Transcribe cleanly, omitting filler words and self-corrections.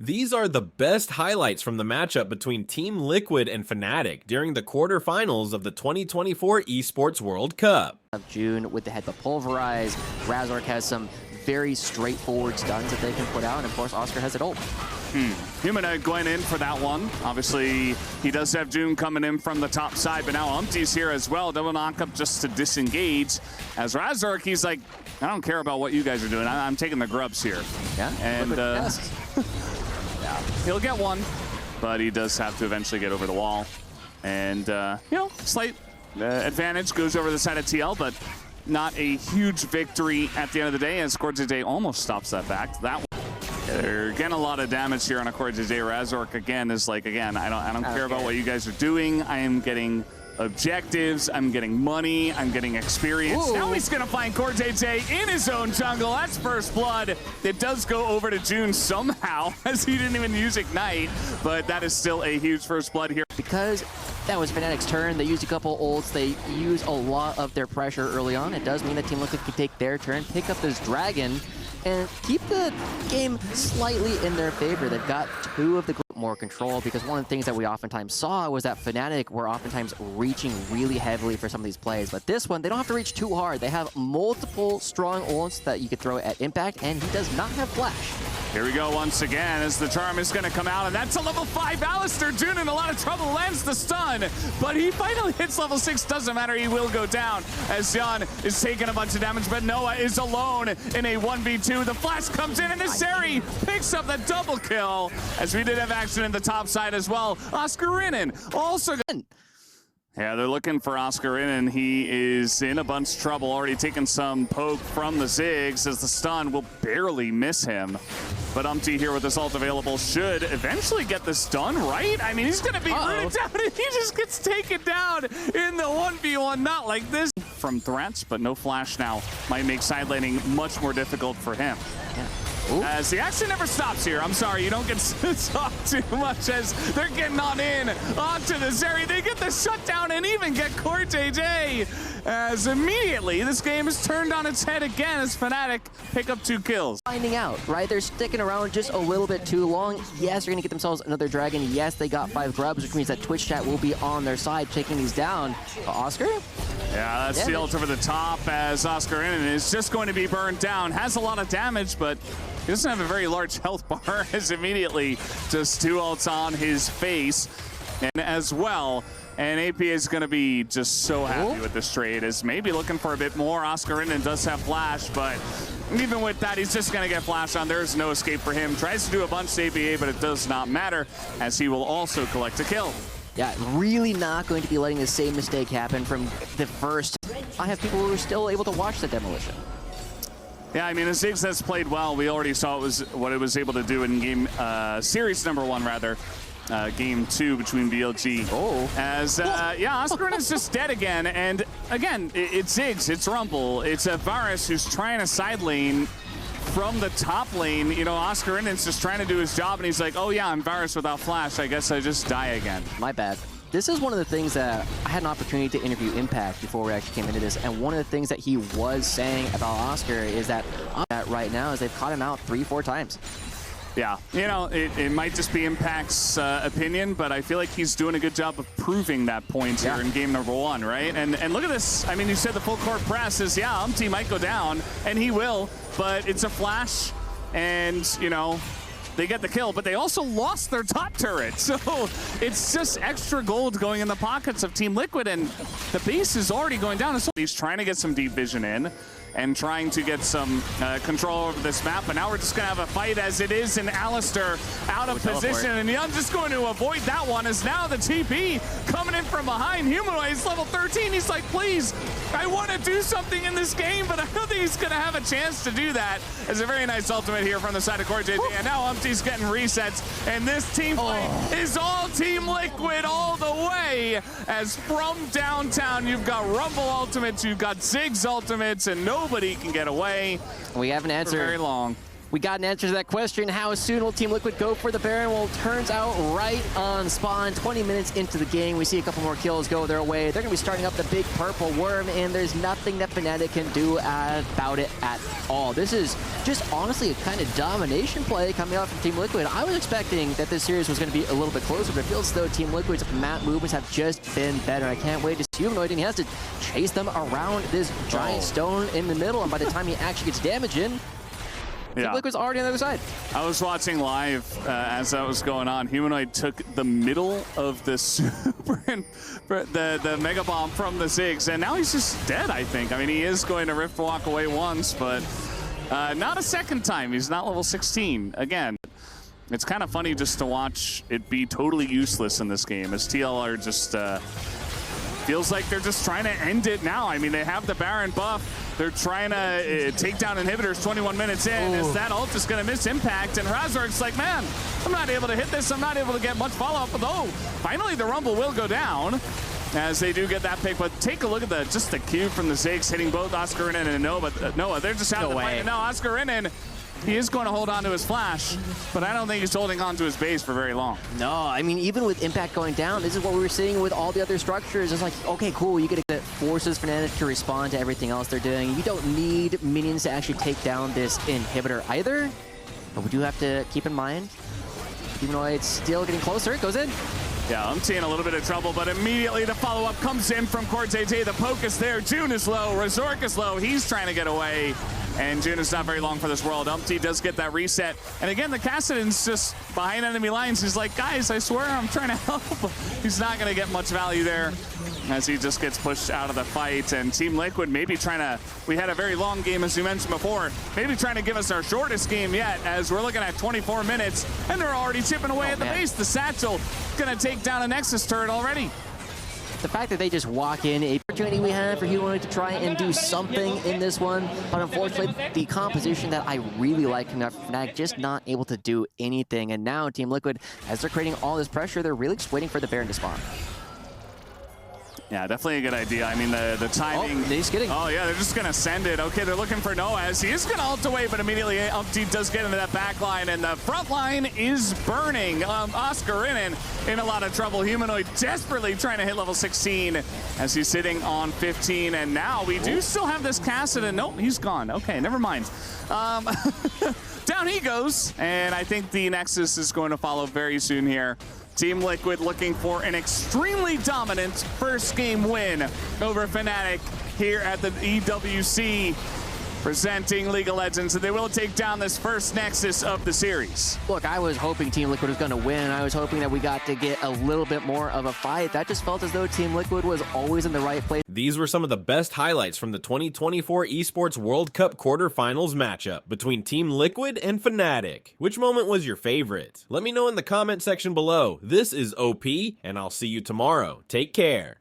These are the best highlights from the matchup between Team Liquid and Fnatic during the quarterfinals of the 2024 Esports World Cup. Of June with the headbutt pulverize, Razork has some very straightforward stuns that they can put out, and of course Oscar has it ult. Humanoid going in for that one. Obviously, he does have June coming in from the top side, but now Umpty's here as well. Double knockup just to disengage. As Razork, he's like, I don't care about what you guys are doing. I'm taking the grubs here. Yeah, and yeah, he'll get one, but he does have to eventually get over the wall. And, you know, slight advantage goes over the side of TL, but not a huge victory at the end of the day, as Quarterfinals almost stops that back. That one. They're getting a lot of damage here on a Quarterfinals. Razork again is like, again, I don't care about what you guys are doing. I am getting objectives, I'm getting money, I'm getting experience. Ooh. Now he's gonna find Quarterfinals in his own jungle. That's first blood. It does go over to June somehow, as he didn't even use Ignite, but that is still a huge first blood here. Because that was Fnatic's turn, they used a couple ults, they used a lot of their pressure early on. It does mean that Team Liquid can take their turn, pick up this dragon, and keep the game slightly in their favor. They've got two of the more control, because one of the things that we oftentimes saw was that Fnatic were oftentimes reaching really heavily for some of these plays. But this one, they don't have to reach too hard. They have multiple strong ults that you could throw at impact, and he does not have flash. Here we go once again as the charm is going to come out, and that's a level 5 Alistair. June in a lot of trouble, lands the stun, but he finally hits level 6. Doesn't matter, he will go down as Jan is taking a bunch of damage, but Noah is alone in a 1v2. The flash comes in, and this Zeri picks up the double kill, as we did have action in the top side as well. Oscar Rinnan also good. Yeah, they're looking for Oscar Rinnan. He is in a bunch of trouble, already taking some poke from the Ziggs, as the stun will barely miss him. But Umpty here with his ult available should eventually get the stun, right? I mean, he's going to be rooted down, and he just gets taken down in the 1v1. Not like this. From threats, but no flash now. Might make side laning much more difficult for him. Yeah. As the action never stops here. I'm sorry, you don't get to talk too much as they're getting on in onto the Zeri. They get the shutdown and even get Quarterfinals, as immediately this game is turned on its head again as Fnatic pick up 2 kills. Finding out, right? They're sticking around just a little bit too long. Yes, they're going to get themselves another dragon. Yes, they got 5 grubs, which means that Twitch chat will be on their side, taking these down. Oscar? Yeah, that's the ult over the top, as Oscar Rinnan is just going to be burned down. Has a lot of damage, but he doesn't have a very large health bar, as immediately just 2 ults on his face. And as well, and AP is going to be just so happy with this trade, as maybe looking for a bit more. Oscar Rinnan does have flash, but even with that, he's just going to get flash on. There's no escape for him. Tries to do a bunch to APA, but it does not matter, as he will also collect a kill. Yeah, really not going to be letting the same mistake happen from the first. I have people who are still able to watch the demolition. Yeah, I mean, as Ziggs has played well. We already saw what it was able to do in game series number 1, rather. Game 2 between VLG. As, yeah, Oscar is just dead again. And again, it's Ziggs, it's Rumble, it's a Varus who's trying to side lane from the top lane. You know, Oscar Rinnan's just trying to do his job, and he's like, oh yeah, I'm Varus without flash. I guess I just die again. My bad. This is one of the things that I had an opportunity to interview Impact before we actually came into this, and one of the things that he was saying about Oscar is that right now is they've caught him out 3-4 times. Yeah, you know, it might just be Impact's opinion, but I feel like he's doing a good job of proving that point here in game number 1, right? And look at this. I mean, you said the full court press is, yeah, Umpty might go down, and he will, but it's a flash, and, you know, they get the kill, but they also lost their top turret. So it's just extra gold going in the pockets of Team Liquid, and the base is already going down. He's trying to get some deep vision in and trying to get some control over this map. But now we're just going to have a fight as it is, and Alistair out of position. And Young just going to avoid that one, as now the TP coming in from behind. Humanoid is level 13. He's like, please, I want to do something in this game, but I don't think he's going to have a chance to do that. It's a very nice ultimate here from the side of Quarterfinals. And now Umpty's getting resets, and this team fight is all Team Liquid all the way. As from downtown, you've got Rumble ultimates, you've got Ziggs ultimates, and nobody can get away. We have an answer. For very long. We got an answer to that question. How soon will Team Liquid go for the Baron? Well, turns out right on spawn. 20 minutes into the game, we see a couple more kills go their way. They're going to be starting up the big purple worm, and there's nothing that Fnatic can do about it at all. This is just honestly a kind of domination play coming out from Team Liquid. I was expecting that this series was going to be a little bit closer, but it feels as though Team Liquid's map movements have just been better. I can't wait to see Humanoid, and he has to chase them around this giant stone in the middle, and by the time he actually gets damage in, Team Liquid's already on the other side. I was watching live as that was going on. Humanoid took the middle of the super the Mega Bomb from the Ziggs, and now he's just dead, I think. I mean, he is going to Rift Walk away once, but not a second time. He's not level 16. Again, it's kind of funny just to watch it be totally useless in this game, as TLR just feels like they're just trying to end it now. I mean, they have the Baron buff. They're trying to take down inhibitors 21 minutes in. As that ult is going to miss impact, and Razork's like, man, I'm not able to hit this. I'm not able to get much follow-up. Although, finally the Rumble will go down as they do get that pick. But take a look at just the cue from the Ziggs hitting both Oscarinen and Noah. They're just out the fight. And now Oscarinen, he is going to hold on to his flash, but I don't think he's holding on to his base for very long. No, I mean, even with impact going down, this is what we were seeing with all the other structures. It's like, okay, cool, you get it, forces Fnatic to respond to everything else they're doing. You don't need minions to actually take down this inhibitor either, but we do have to keep in mind, even though it's still getting closer, it goes in. Yeah, I'm seeing a little bit of trouble, but immediately the follow-up comes in from Cortez. The poke is there. June is low. Razork is low. He's trying to get away. And June is not very long for this world. Umpty does get that reset. And again, the Kassadin's just behind enemy lines. He's like, guys, I swear I'm trying to help. He's not going to get much value there as he just gets pushed out of the fight. And Team Liquid maybe trying to, we had a very long game, as you mentioned before, maybe trying to give us our shortest game yet, as we're looking at 24 minutes, and they're already chipping away at the base. The Satchel going to take down a Nexus turret already. The fact that they just walk in, a opportunity we have for Humanoid to try and do something in this one, but unfortunately, the composition that I really like from Fnatic just not able to do anything. And now Team Liquid, as they're creating all this pressure, they're really just waiting for the Baron to spawn. Yeah, definitely a good idea. I mean, the timing. Oh, he's kidding. Oh, yeah, they're just going to send it. Okay, they're looking for Noah as he is going to ult away, but immediately Umpty does get into that back line, and the front line is burning. Oscarinen in a lot of trouble. Humanoid desperately trying to hit level 16 as he's sitting on 15, and now we do still have this Kassadin. Nope, he's gone. Okay, never mind. Down he goes, and I think the Nexus is going to follow very soon here. Team Liquid looking for an extremely dominant first game win over Fnatic here at the EWC, presenting League of Legends, and they will take down this first Nexus of the series. Look, I was hoping Team Liquid was going to win. I was hoping that we got to get a little bit more of a fight. That just felt as though Team Liquid was always in the right place. These were some of the best highlights from the 2024 Esports World Cup quarterfinals matchup between Team Liquid and Fnatic. Which moment was your favorite? Let me know in the comment section below. This is OP, and I'll see you tomorrow. Take care.